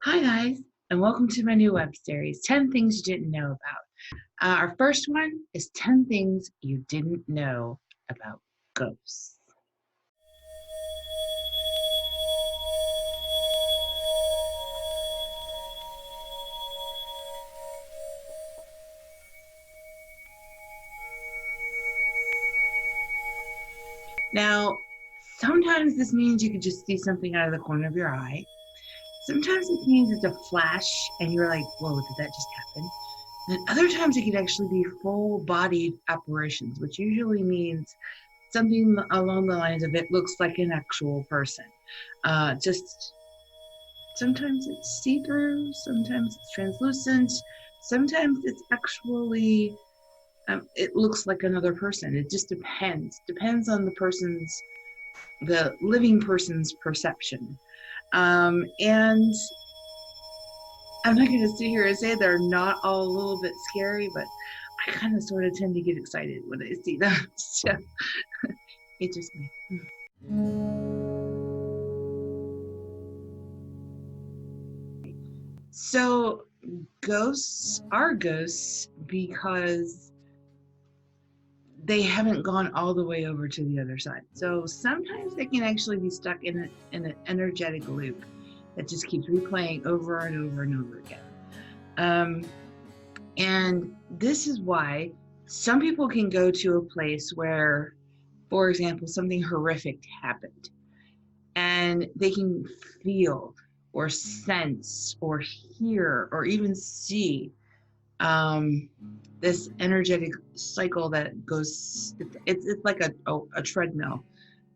Hi, guys, and welcome to my new web series 10 Things You Didn't Know About. Our first one is 10 Things You Didn't Know About Ghosts. Now, sometimes this means you could just see something out of the corner of your eye. Sometimes it means it's a flash and you're like, whoa, did that just happen? And other times it could actually be full bodied apparitions, which usually means something along the lines of it looks like an actual person. Just sometimes it's see-through, sometimes it's translucent, sometimes it's actually it looks like another person. It just depends on the living person's perception. And I'm not going to sit here and say they're not all a little bit scary, but I kind of sort of tend to get excited when I see them. So it's just me. So ghosts are ghosts because they haven't gone all the way over to the other side. So sometimes they can actually be stuck in an energetic loop that just keeps replaying over and over and over again. And this is why some people can go to a place where, for example, something horrific happened and they can feel or sense or hear or even see this energetic cycle that goes, it's like a treadmill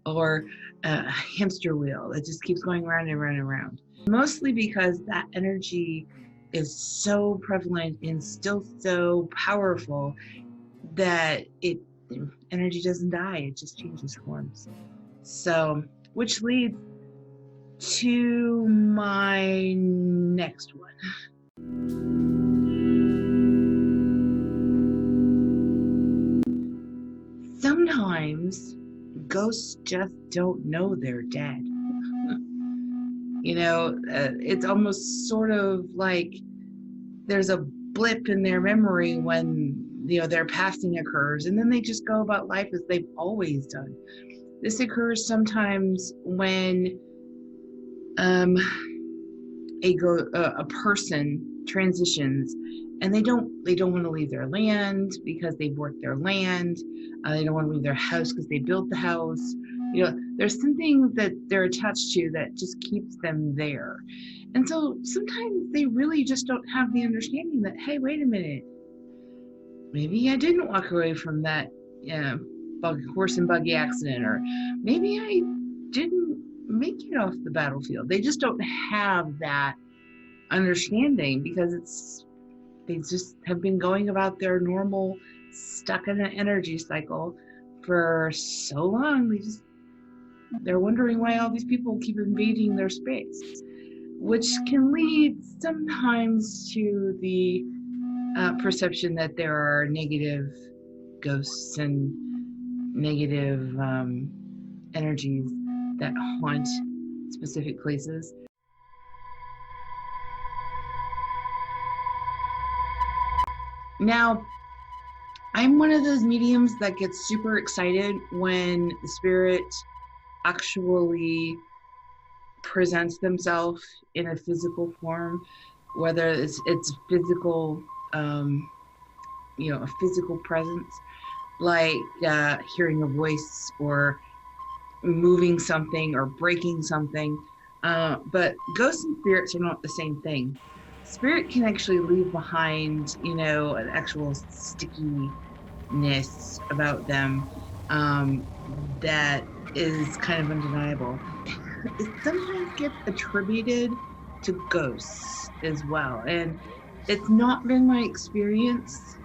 or a hamster wheel that just keeps going round and round and round. Mostly because that energy is so prevalent and still so powerful that energy doesn't die, it just changes forms. So, which leads to my next one. Sometimes ghosts just don't know they're dead. It's almost sort of like there's a blip in their memory when their passing occurs, and then they just go about life as they've always done. This occurs sometimes when a person transitions and they don't want to leave their land because they've worked their land. They don't want to leave their house because they built the house. There's something that they're attached to that just keeps them there. And so sometimes they really just don't have the understanding that, hey, wait a minute, maybe I didn't walk away from that horse and buggy accident, or maybe I didn't make it off the battlefield. They just don't have that understanding because they just have been going about their normal, stuck in an energy cycle for so long. They're wondering why all these people keep invading their space, which can lead sometimes to the perception that there are negative ghosts and negative energies that haunt specific places. Now, I'm one of those mediums that gets super excited when the spirit actually presents themselves in a physical form, whether it's physical, a physical presence, like hearing a voice or moving something or breaking something. But ghosts and spirits are not the same thing. Spirit can actually leave behind, an actual stickiness about them that is kind of undeniable. It sometimes gets attributed to ghosts as well. And it's not been my experience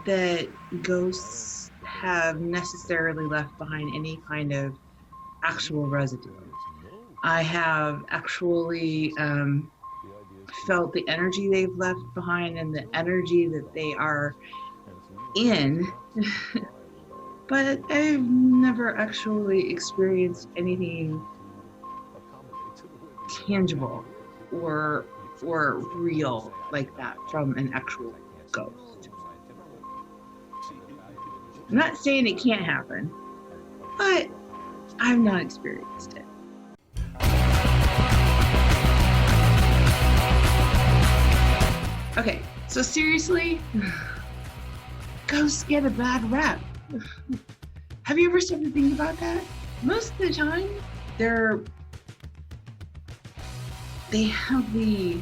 that ghosts have necessarily left behind any kind of actual residue. I have actually felt the energy they've left behind and the energy that they are in, but I've never actually experienced anything tangible or real like that from an actual ghost. I'm not saying it can't happen, but I've not experienced it. Okay, so seriously, ghosts get a bad rap. Have you ever stopped to think about that? Most of the time, they have the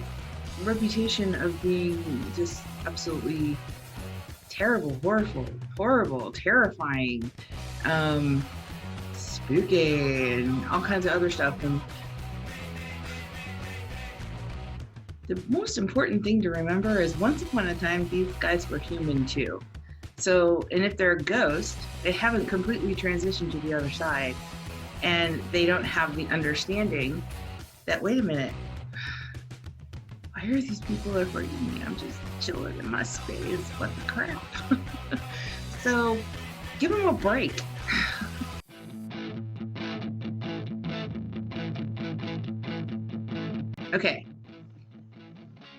reputation of being just absolutely terrible, horrible, terrifying, spooky, and all kinds of other stuff. And the most important thing to remember is once upon a time, these guys were human too. So, and if they're a ghost, they haven't completely transitioned to the other side, and they don't have the understanding that, wait a minute, why are these people avoiding me? I'm just chilling in my space. What the crap? So, give them a break. Okay.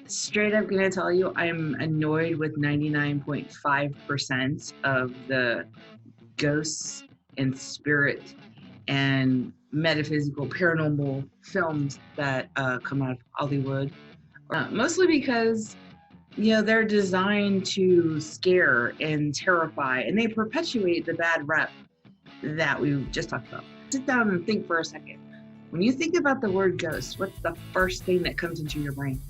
Straight up gonna tell you, I'm annoyed with 99.5% of the ghosts and spirit and metaphysical paranormal films that come out of Hollywood. Mostly because, they're designed to scare and terrify, and they perpetuate the bad rep that we just talked about. Sit down and think for a second. When you think about the word ghost, what's the first thing that comes into your brain?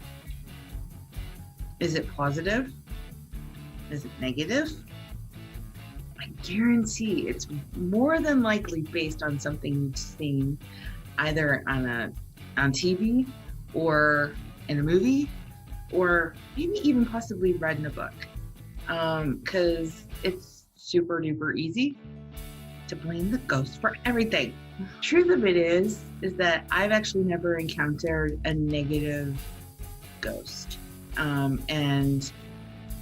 Is it positive? Is it negative? I guarantee it's more than likely based on something you've seen either on TV or in a movie, or maybe even possibly read in a book. Because it's super duper easy to blame the ghost for everything. Truth of it is that I've actually never encountered a negative ghost. And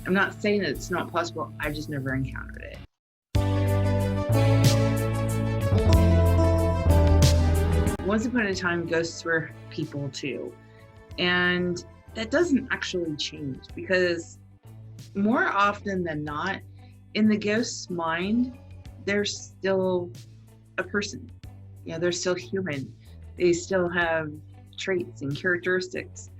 I'm not saying that it's not possible, I've just never encountered it. Once upon a time, ghosts were people too. And that doesn't actually change, because more often than not, in the ghost's mind, they're still a person. They're still human. They still have traits and characteristics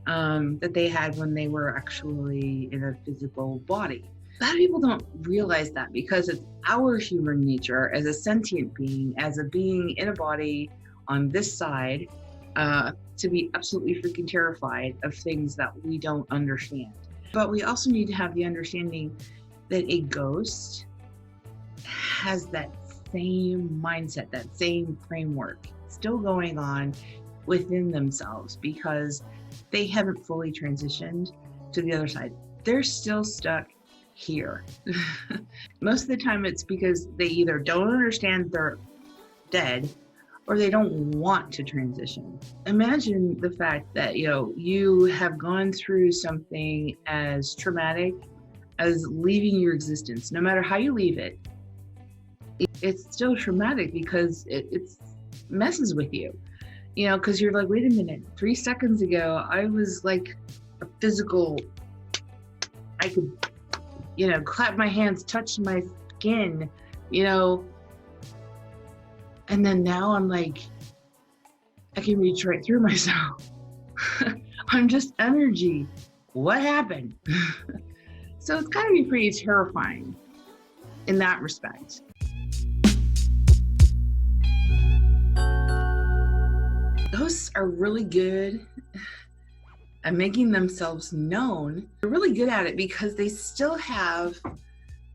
that they had when they were actually in a physical body. A lot of people don't realize that, because it's our human nature as a sentient being, as a being in a body on this side, to be absolutely freaking terrified of things that we don't understand. But we also need to have the understanding that a ghost has that same mindset, that same framework still going on within themselves, because they haven't fully transitioned to the other side. They're still stuck here. Most of the time it's because they either don't understand they're dead, or they don't want to transition. Imagine the fact that, you have gone through something as traumatic as leaving your existence. No matter how you leave it, it's still traumatic, because it messes with you. Because you're like, wait a minute, 3 seconds ago, I was like a physical, I could, clap my hands, touch my skin, and then now I'm like, I can reach right through myself. I'm just energy. What happened? So it's gotta be pretty terrifying in that respect. Ghosts are really good at making themselves known. They're really good at it because they still have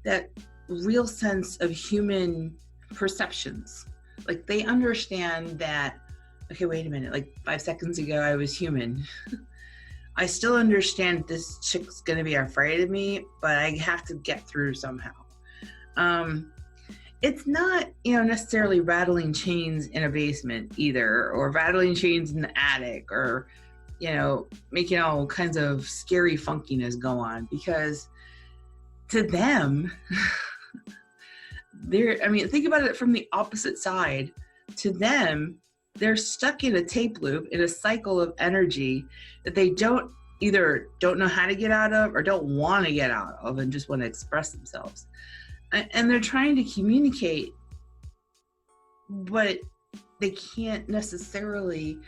that real sense of human perceptions. Like, they understand that, okay, wait a minute, like 5 seconds ago I was human. I still understand this chick's gonna be afraid of me, but I have to get through somehow. It's not, necessarily rattling chains in a basement either, or rattling chains in the attic, or, making all kinds of scary funkiness go on, because to them, think about it from the opposite side. To them, they're stuck in a tape loop, in a cycle of energy that they either don't know how to get out of or don't want to get out of and just want to express themselves. And they're trying to communicate, but they can't necessarily,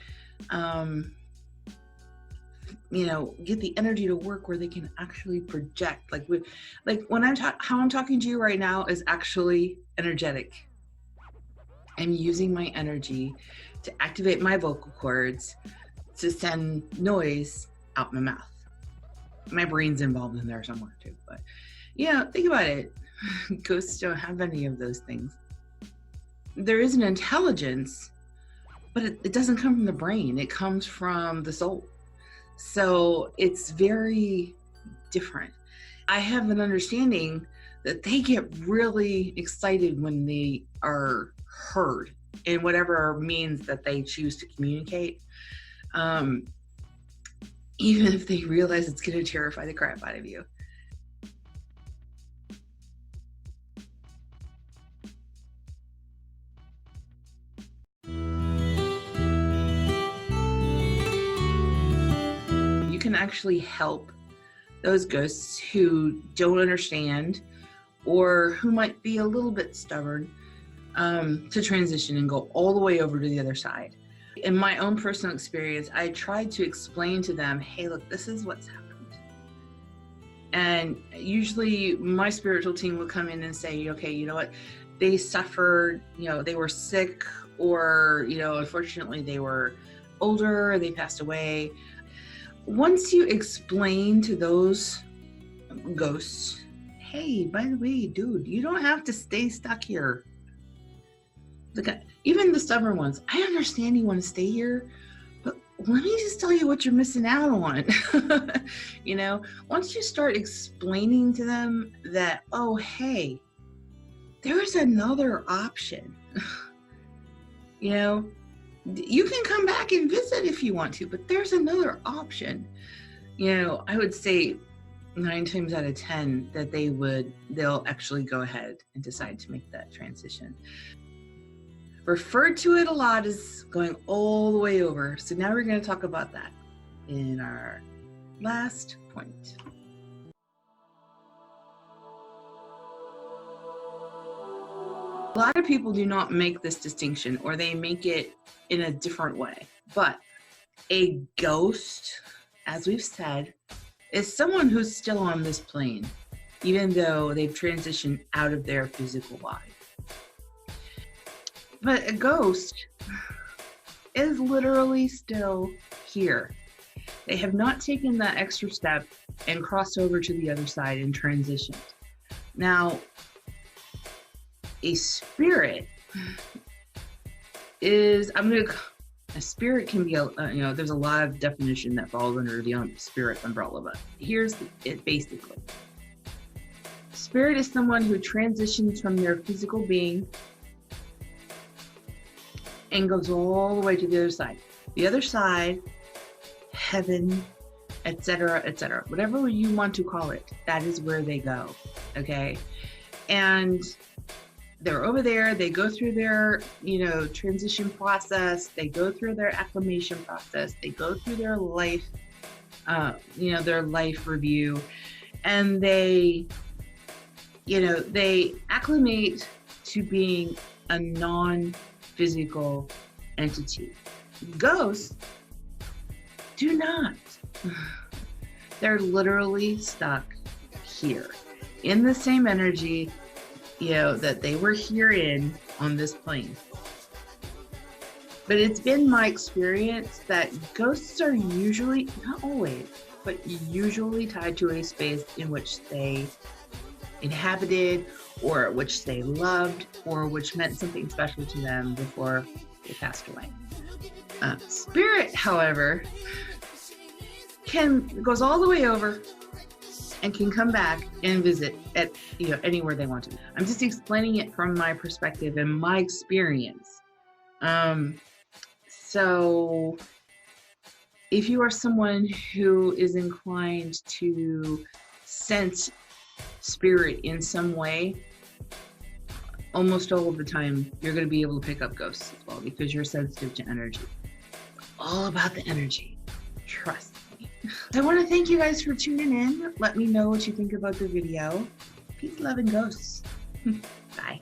get the energy to work where they can actually project. Like when how I'm talking to you right now is actually energetic. I'm using my energy to activate my vocal cords to send noise out my mouth. My brain's involved in there somewhere too, but think about it. Ghosts don't have any of those things. There is an intelligence, but it doesn't come from the brain. It comes from the soul. So it's very different. I have an understanding that they get really excited when they are heard in whatever means that they choose to communicate. Even if they realize it's going to terrify the crap out of you. You can actually help those ghosts who don't understand or who might be a little bit stubborn to transition and go all the way over to the other side. In my own personal experience, I tried to explain to them, hey, look, this is what's happened. And usually my spiritual team would come in and say, okay, you know what? They suffered, they were sick, or, unfortunately they were older, they passed away. Once you explain to those ghosts, hey, by the way, dude, you don't have to stay stuck here. Look at even the stubborn ones. I understand you want to stay here, but let me just tell you what you're missing out on. Once you start explaining to them that, oh, hey, there's another option. You can come back and visit if you want to, but there's another option. I would say 9 times out of 10 that they'll actually go ahead and decide to make that transition. Referred to it a lot as going all the way over. So now we're going to talk about that in our last point. A lot of people do not make this distinction, or they make it in a different way. But a ghost, as we've said, is someone who's still on this plane, even though they've transitioned out of their physical body. But a ghost is literally still here. They have not taken that extra step and crossed over to the other side and transitioned. Now, a spirit is, a spirit can be, there's a lot of definition that falls under the spirit umbrella, but here's it basically. Spirit is someone who transitions from their physical being and goes all the way to the other side. The other side, heaven, etc., etc., whatever you want to call it, that is where they go, okay? And they're over there, they go through their, transition process, they go through their acclimation process, they go through their life, their life review, and they acclimate to being a non-physical entity. Ghosts do not. They're literally stuck here in the same energy that they were here on this plane. But it's been my experience that ghosts are usually, not always, but usually tied to a space in which they inhabited, or which they loved, or which meant something special to them before they passed away. Spirit, however, goes all the way over and can come back and visit at anywhere they want to. I'm just explaining it from my perspective and my experience. So if you are someone who is inclined to sense spirit in some way, almost all of the time, you're going to be able to pick up ghosts as well because you're sensitive to energy. All about the energy. Trust me. I want to thank you guys for tuning in. Let me know what you think about the video. Peace, love, and ghosts. Bye.